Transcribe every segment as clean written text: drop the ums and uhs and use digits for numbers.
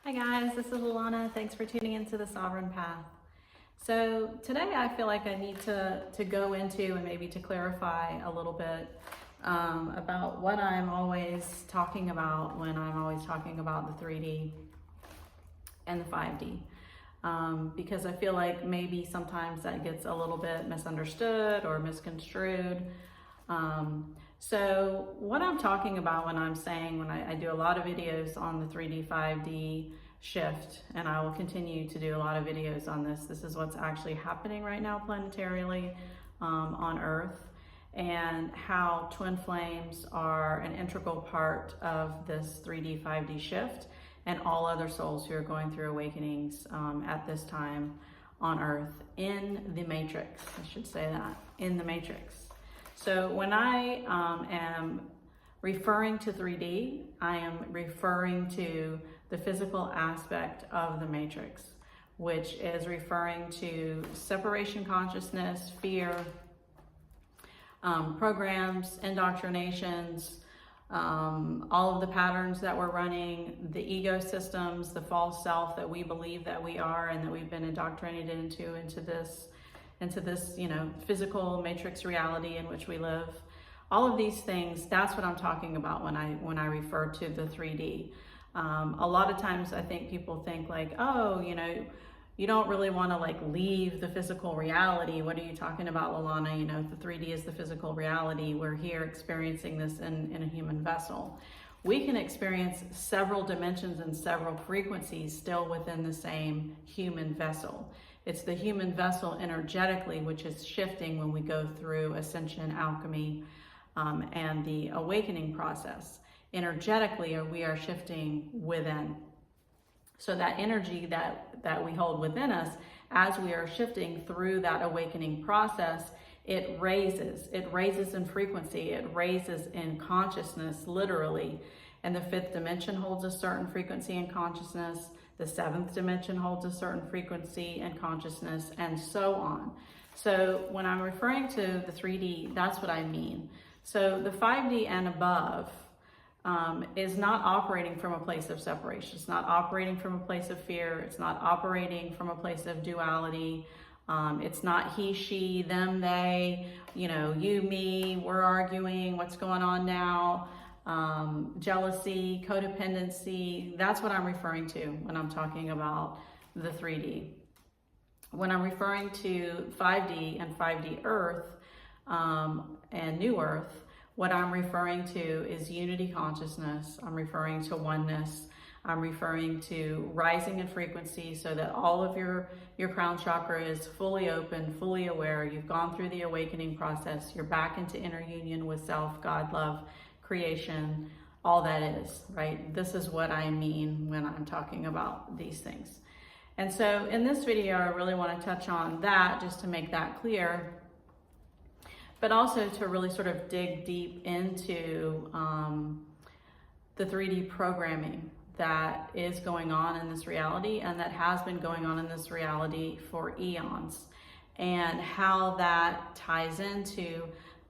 Hi guys, this is Lalana. Thanks for tuning into the Sovereign Path. So today I feel like I need to go into and maybe to clarify a little bit about what I'm always talking about when I'm always talking about the 3D and the 5D. Because I feel like maybe sometimes that gets a little bit misunderstood or misconstrued. So what I'm talking about when I'm saying, when I do a lot of videos on the 3D, 5D shift, and I will continue to do a lot of videos on this. This is what's actually happening right now planetarily on Earth, and how twin flames are an integral part of this 3D, 5D shift, and all other souls who are going through awakenings at this time on Earth in the Matrix. I should say that, in the Matrix. So when I am referring to 3D, I am referring to the physical aspect of the Matrix, which is referring to separation consciousness, fear, programs, indoctrinations, all of the patterns that we're running, the ego systems, the false self that we believe that we are and that we've been indoctrinated into this, physical matrix reality in which we live. All of these things, that's what I'm talking about when I refer to the 3D. A lot of times I think people think like, oh, you don't really want to like leave the physical reality. What are you talking about, Lalana? The 3D is the physical reality. We're here experiencing this in a human vessel. We can experience several dimensions and several frequencies still within the same human vessel. It's the human vessel energetically which is shifting when we go through ascension, alchemy, and the awakening process. Energetically, we are shifting within. So that energy that we hold within us, as we are shifting through that awakening process, it raises in frequency, it raises in consciousness, literally. And the fifth dimension holds a certain frequency and consciousness. The seventh dimension holds a certain frequency and consciousness, and so on. So when I'm referring to the 3D, that's what I mean. So the 5D and above is not operating from a place of separation. It's not operating from a place of fear. It's not operating from a place of duality. It's not he, she, them, they, you, me, we're arguing, what's going on now? Jealousy, codependency. That's what I'm referring to when I'm talking about the 3D. When I'm referring to 5D and 5D Earth and New Earth, what I'm referring to is unity consciousness. I'm referring to oneness. I'm referring to rising in frequency so that all of your crown chakra is fully open, fully aware. You've gone through the awakening process. You're back into inner union with self, God, love, creation, all that is, right? This is what I mean when I'm talking about these things. And so in this video, I really want to touch on that just to make that clear, but also to really sort of dig deep into the 3D programming that is going on in this reality and that has been going on in this reality for eons, and how that ties into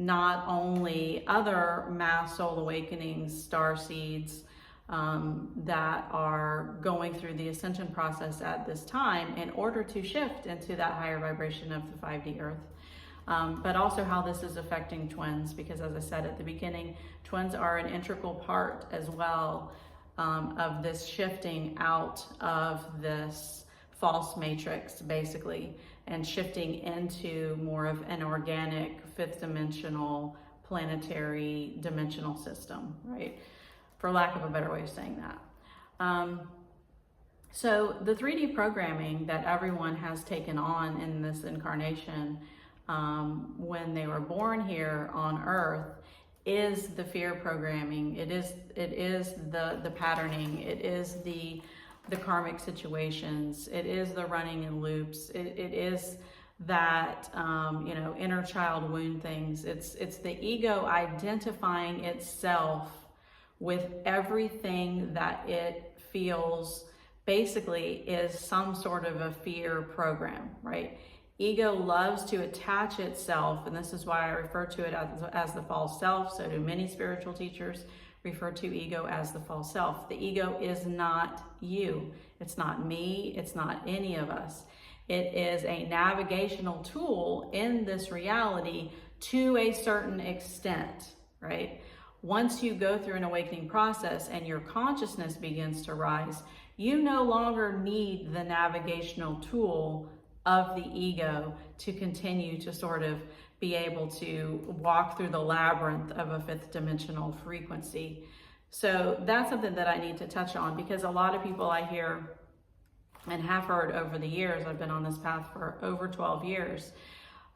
not only other mass soul awakenings, star seeds that are going through the ascension process at this time in order to shift into that higher vibration of the 5D Earth. But also how this is affecting twins, because as I said at the beginning, twins are an integral part as well of this shifting out of this false matrix, basically, and shifting into more of an organic, fifth dimensional, planetary dimensional system, right? For lack of a better way of saying that. So the 3D programming that everyone has taken on in this incarnation when they were born here on Earth is the fear programming. It is the patterning. It is the karmic situations. It is the running in loops. It is that inner child wound things. It's the ego identifying itself with everything that it feels basically is some sort of a fear program, right? Ego loves to attach itself, and this is why I refer to it as the false self. So do many spiritual teachers refer to ego as the false self. The ego is not you. It's not me. It's not any of us. It is a navigational tool in this reality to a certain extent, right? Once you go through an awakening process and your consciousness begins to rise, you no longer need the navigational tool of the ego to continue to sort of be able to walk through the labyrinth of a fifth dimensional frequency. So that's something that I need to touch on, because a lot of people I hear and have heard over the years, I've been on this path for over 12 years,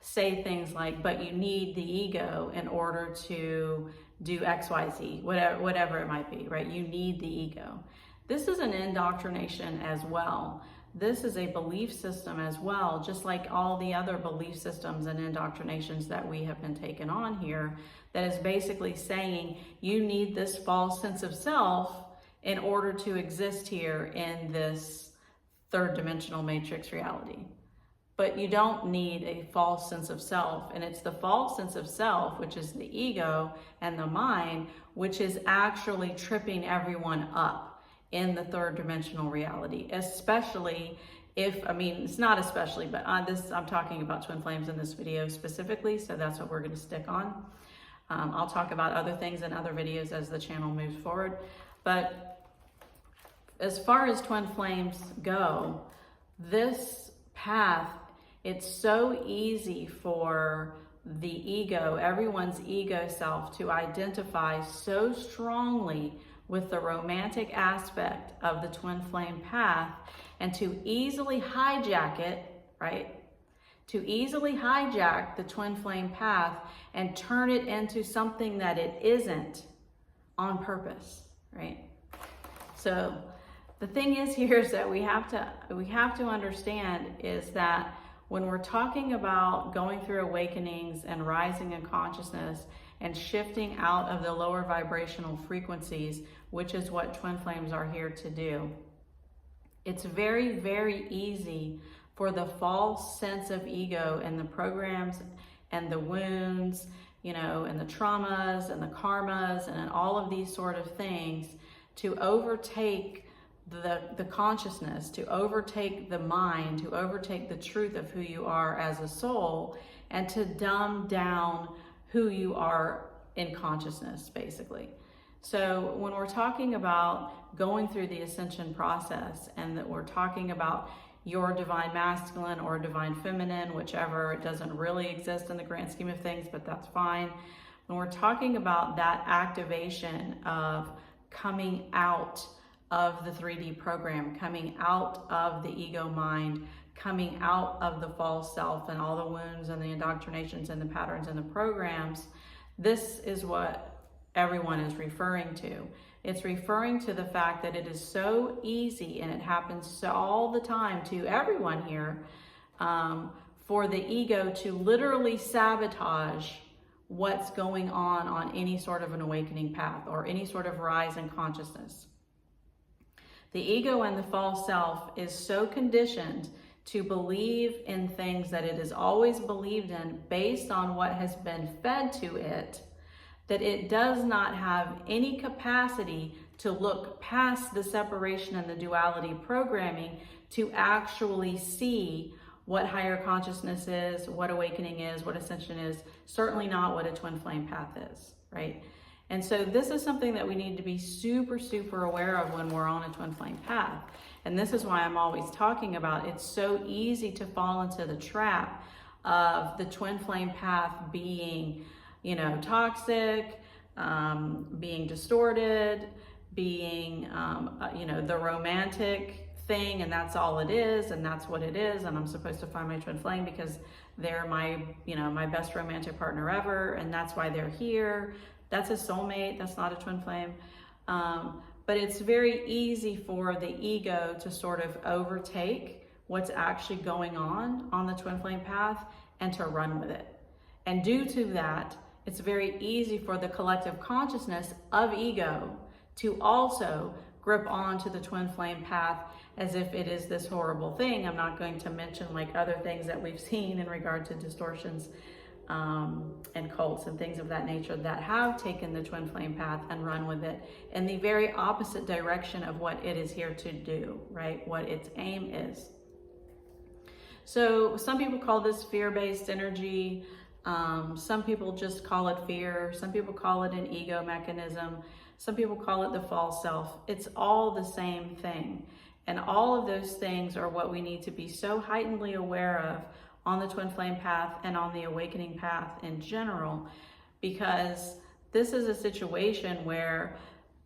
say things like, but you need the ego in order to do XYZ, whatever it might be, right? You need the ego. This is an indoctrination as well. This is a belief system as well, just like all the other belief systems and indoctrinations that we have been taken on here, that is basically saying you need this false sense of self in order to exist here in this third dimensional matrix reality. But you don't need a false sense of self, and it's the false sense of self, which is the ego and the mind, which is actually tripping everyone up in the third dimensional reality, especially if, I mean, it's not especially, but on this, I'm talking about twin flames in this video specifically, so that's what we're going to stick on. I'll talk about other things in other videos as the channel moves forward. But as far as twin flames go, this path, it's so easy for the ego, everyone's ego self, to identify so strongly with the romantic aspect of the twin flame path, and to easily hijack it, right? To easily hijack the twin flame path and turn it into something that it isn't on purpose, right? So the thing is here is that we have to understand is that when we're talking about going through awakenings and rising in consciousness and shifting out of the lower vibrational frequencies, which is what twin flames are here to do, it's very, very easy for the false sense of ego and the programs and the wounds, you know, and the traumas and the karmas and all of these sort of things to overtake the consciousness, to overtake the mind, to overtake the truth of who you are as a soul, and to dumb down who you are in consciousness, basically. So when we're talking about going through the ascension process, and that we're talking about your divine masculine or divine feminine, whichever, it doesn't really exist in the grand scheme of things, but that's fine. When we're talking about that activation of coming out of the 3D program, coming out of the ego mind, coming out of the false self and all the wounds and the indoctrinations and the patterns and the programs, this is what everyone is referring to. It's referring to the fact that it is so easy, and it happens all the time to everyone here, for the ego to literally sabotage what's going on any sort of an awakening path or any sort of rise in consciousness. The ego and the false self is so conditioned to believe in things that it has always believed in based on what has been fed to it, that it does not have any capacity to look past the separation and the duality programming to actually see what higher consciousness is, what awakening is, what ascension is, certainly not what a twin flame path is, right? And so this is something that we need to be super, super aware of when we're on a twin flame path. And this is why I'm always talking about it's so easy to fall into the trap of the twin flame path being, you know, toxic, being distorted, being, you know, the romantic thing, and that's all it is, and that's what it is, and I'm supposed to find my twin flame because they're my, you know, my best romantic partner ever, and that's why they're here. That's a soulmate, that's not a twin flame. But it's very easy for the ego to sort of overtake what's actually going on the twin flame path and to run with it. And due to that, it's very easy for the collective consciousness of ego to also grip on to the twin flame path as if it is this horrible thing. I'm not going to mention like other things that we've seen in regard to distortions and cults and things of that nature that have taken the twin flame path and run with it in the very opposite direction of what it is here to do, right? What its aim is. So some people call this fear-based energy. Some people just call it fear. Some people call it an ego mechanism. Some people call it the false self. It's all the same thing. And all of those things are what we need to be so heightenedly aware of on the twin flame path and on the awakening path in general, because this is a situation where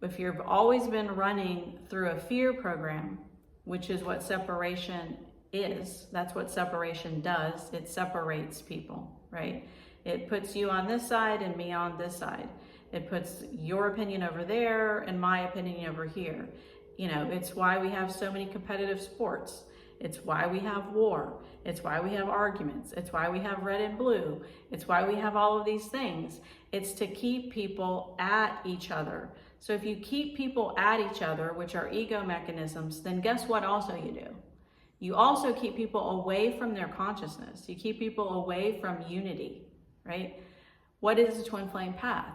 if you've always been running through a fear program, which is what separation is, that's what separation does. It separates people, right? It puts you on this side and me on this side. It puts your opinion over there and my opinion over here. You know, it's why we have so many competitive sports. It's why we have war. It's why we have arguments. It's why we have red and blue. It's why we have all of these things. It's to keep people at each other. So if you keep people at each other, which are ego mechanisms, then guess what also you do? You also keep people away from their consciousness. You keep people away from unity, right? What is the twin flame path?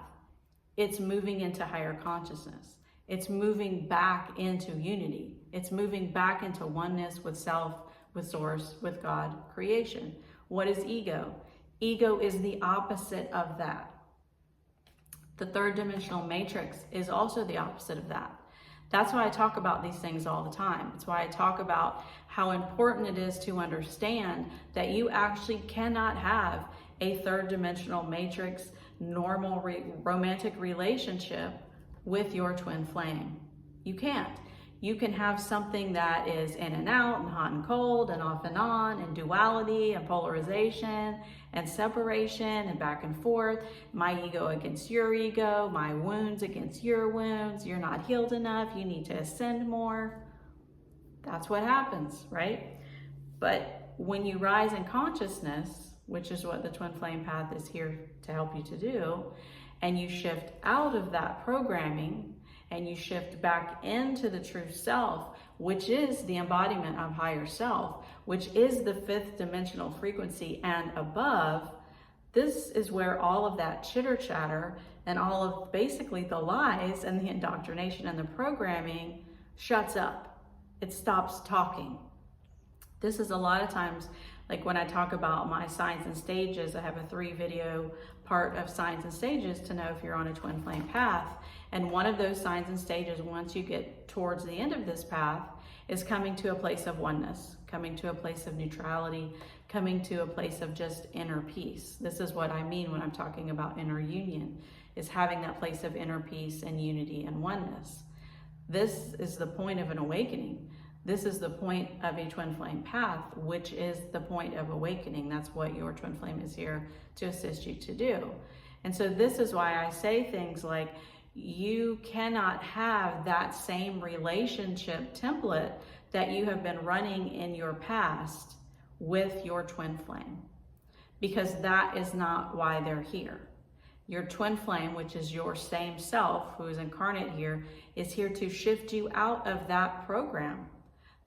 It's moving into higher consciousness. It's moving back into unity. It's moving back into oneness with self, with source, with God, creation. What is ego? Ego is the opposite of that. The third dimensional matrix is also the opposite of that. That's why I talk about these things all the time. It's why I talk about how important it is to understand that you actually cannot have a third dimensional matrix, normal romantic relationship with your twin flame. You can't. You can have something that is in and out and hot and cold and off and on and duality and polarization and separation and back and forth. My ego against your ego, my wounds against your wounds. You're not healed enough. You need to ascend more. That's what happens, right? But when you rise in consciousness, which is what the twin flame path is here to help you to do, and you shift out of that programming and you shift back into the true self, which is the embodiment of higher self, which is the fifth dimensional frequency and above, this is where all of that chitter chatter and all of basically the lies and the indoctrination and the programming shuts up. It stops talking. This is a lot of times, like when I talk about my signs and stages, I have a 3-video part of signs and stages to know if you're on a twin flame path. And one of those signs and stages, once you get towards the end of this path, is coming to a place of oneness, coming to a place of neutrality, coming to a place of just inner peace. This is what I mean when I'm talking about inner union, is having that place of inner peace and unity and oneness. This is the point of an awakening. This is the point of a twin flame path, which is the point of awakening. That's what your twin flame is here to assist you to do. And so this is why I say things like, you cannot have that same relationship template that you have been running in your past with your twin flame, because that is not why they're here. Your twin flame, which is your same self who is incarnate here, is here to shift you out of that program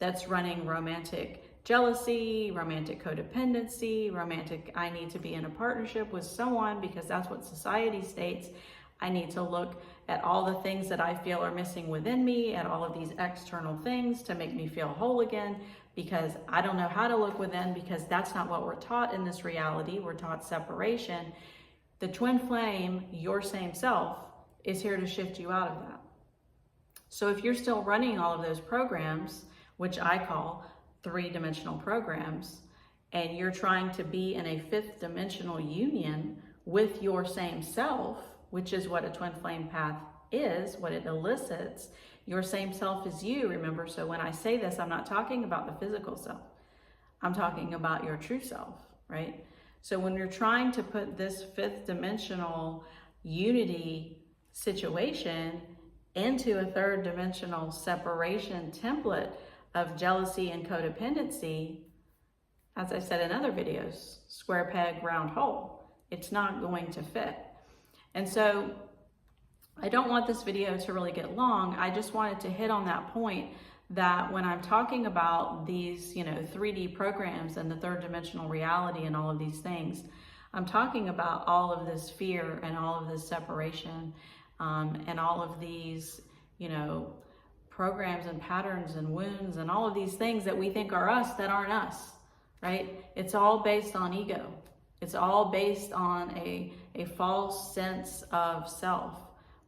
that's running romantic jealousy, romantic codependency, romantic I need to be in a partnership with someone because that's what society states. I need to look at all the things that I feel are missing within me, at all of these external things to make me feel whole again, because I don't know how to look within, because that's not what we're taught in this reality. We're taught separation. The twin flame, your same self, is here to shift you out of that. So if you're still running all of those programs, which I call 3-dimensional programs, and you're trying to be in a 5th dimensional union with your same self, which is what a twin flame path is, what it elicits. Your same self is you, remember? So when I say this, I'm not talking about the physical self. I'm talking about your true self, right? So when you're trying to put this 5th dimensional unity situation into a 3rd dimensional separation template of jealousy and codependency, as I said in other videos, square peg, round hole. It's not going to fit. And so I don't want this video to really get long. I just wanted to hit on that point that when I'm talking about these, 3D programs and the third dimensional reality and all of these things, I'm talking about all of this fear and all of this separation, and all of these, programs and patterns and wounds and all of these things that we think are us that aren't us, right? It's all based on ego. It's all based on a false sense of self,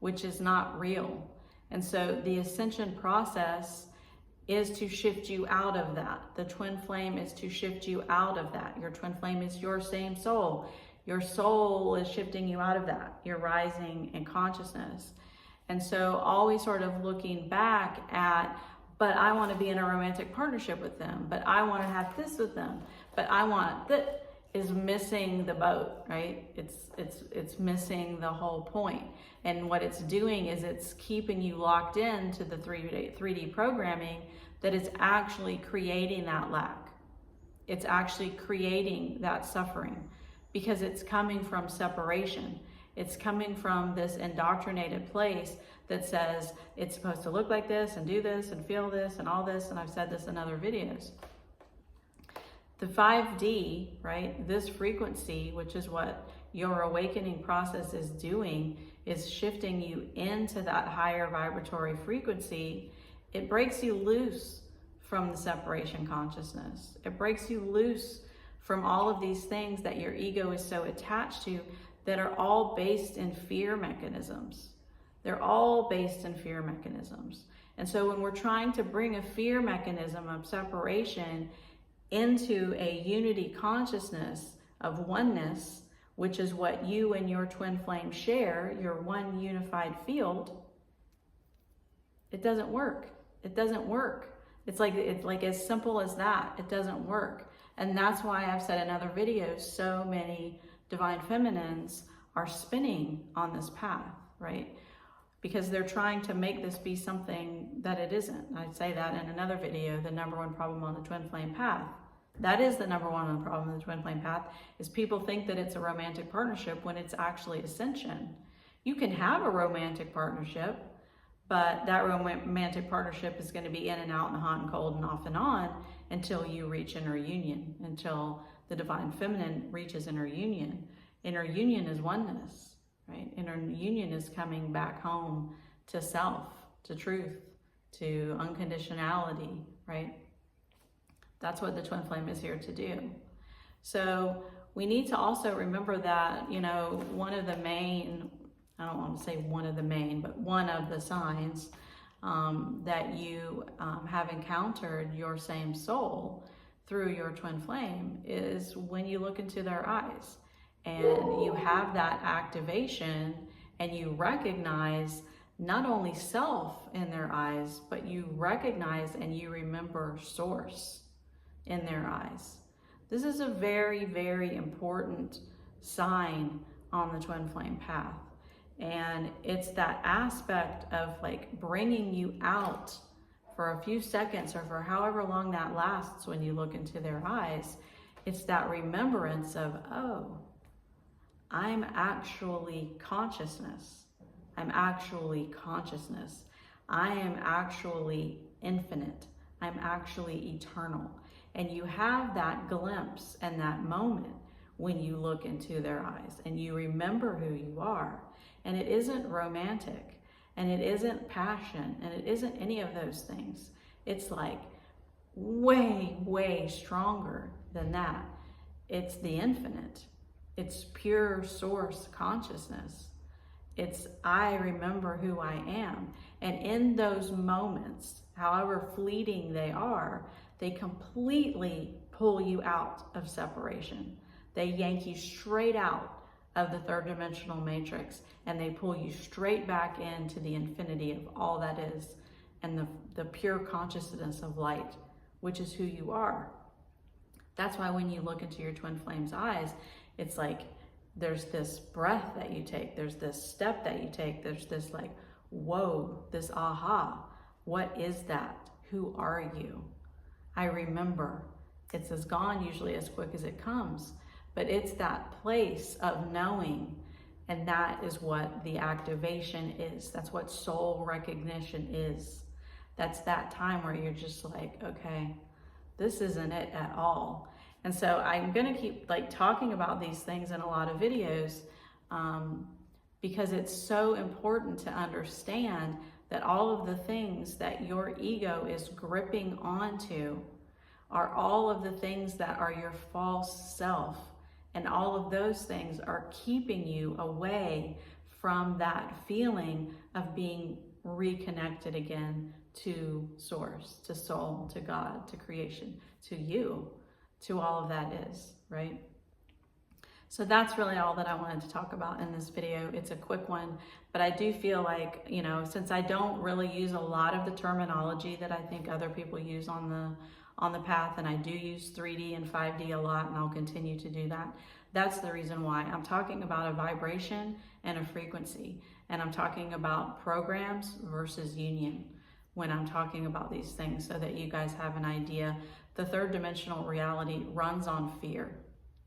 which is not real. And so the ascension process is to shift you out of that. The twin flame is to shift you out of that. Your twin flame is your same soul. Your soul is shifting you out of that. You're rising in consciousness. And so always sort of looking back at, but I want to be in a romantic partnership with them, but I want to have this with them, but I want that, is missing the boat, right? It's missing the whole point. And what it's doing is it's keeping you locked into the 3D programming that is actually creating that lack. It's actually creating that suffering because it's coming from separation. It's coming from this indoctrinated place that says it's supposed to look like this and do this and feel this and all this. And I've said this in other videos. The 5D, right, this frequency, which is what your awakening process is doing, is shifting you into that higher vibratory frequency. It breaks you loose from the separation consciousness. It breaks you loose from all of these things that your ego is so attached to that are all based in fear mechanisms. They're all based in fear mechanisms. And so when we're trying to bring a fear mechanism of separation into a unity consciousness of oneness, which is what you and your twin flame share, your one unified field, it doesn't work. It doesn't work. It's like as simple as that. It doesn't work. And that's why I've said in other videos, so many divine feminines are spinning on this path, right? Because they're trying to make this be something that it isn't. I'd say that in another video, the number one problem on the twin flame path. That is the number one problem in the twin flame path, is people think that it's a romantic partnership when it's actually ascension. You can have a romantic partnership, but that romantic partnership is going to be in and out and hot and cold and off and on until you reach inner union, until the divine feminine reaches inner union. Inner union is oneness, right? Inner union is coming back home to self, to truth, to unconditionality, right? That's what the twin flame is here to do. So we need to also remember that, one of the main, I don't want to say one of the main, but one of the signs that you have encountered your same soul through your twin flame is when you look into their eyes and you have that activation and you recognize not only self in their eyes, but you recognize and you remember source in their eyes. This is a very, very important sign on the twin flame path. And it's that aspect of like bringing you out for a few seconds or for however long that lasts when you look into their eyes. It's that remembrance of, oh, I'm actually consciousness. I'm actually consciousness. I am actually infinite. I'm actually eternal. And you have that glimpse and that moment when you look into their eyes and you remember who you are. And it isn't romantic and it isn't passion and it isn't any of those things. It's like way, way stronger than that. It's the infinite. It's pure source consciousness. It's I remember who I am. And in those moments, however fleeting they are, they completely pull you out of separation. They yank you straight out of the third dimensional matrix and they pull you straight back into the infinity of all that is and the pure consciousness of light, which is who you are. That's why when you look into your twin flame's eyes, it's like there's this breath that you take, there's this step that you take, there's this like, whoa, this aha. What is that? Who are you? I remember. It's gone usually as quick as it comes, but it's that place of knowing And that is what the activation is. That's what soul recognition is. That's that time where you're just like, okay, this isn't it at all. And so I'm going to keep like talking about these things in a lot of videos, because it's so important to understand that all of the things that your ego is gripping onto are all of the things that are your false self. And all of those things are keeping you away from that feeling of being reconnected again to source, to soul, to God, to creation, to you, to all of that is, right? So that's really all that I wanted to talk about in this video. It's a quick one, but I do feel like, you know, since I don't really use a lot of the terminology that I think other people use on the path, and I do use 3D and 5D a lot, and I'll continue to do that. That's the reason why I'm talking about a vibration and a frequency, and I'm talking about programs versus union when I'm talking about these things, so that you guys have an idea. The third dimensional reality runs on fear.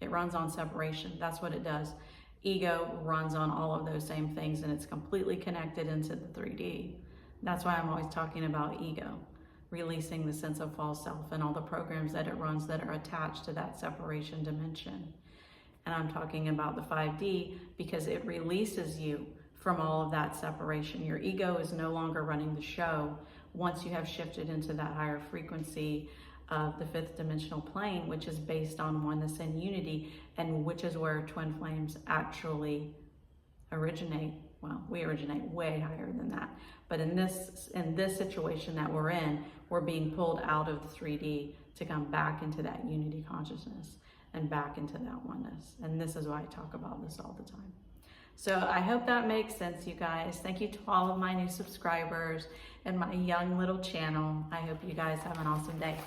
It runs on separation. That's what it does. Ego runs on all of those same things, and it's completely connected into the 3D. That's why I'm always talking about ego, releasing the sense of false self and all the programs that it runs that are attached to that separation dimension. And I'm talking about the 5D because it releases you from all of that separation. Your ego is no longer running the show once you have shifted into that higher frequency of the fifth dimensional plane, which is based on oneness and unity, and which is where twin flames actually originate. Well, we originate way higher than that, but in this situation that we're in, we're being pulled out of the 3D to come back into that unity consciousness and back into that oneness. And this is why I talk about this all the time. So I hope that makes sense, you guys. Thank you to all of my new subscribers and my young little channel. I hope you guys have an awesome day.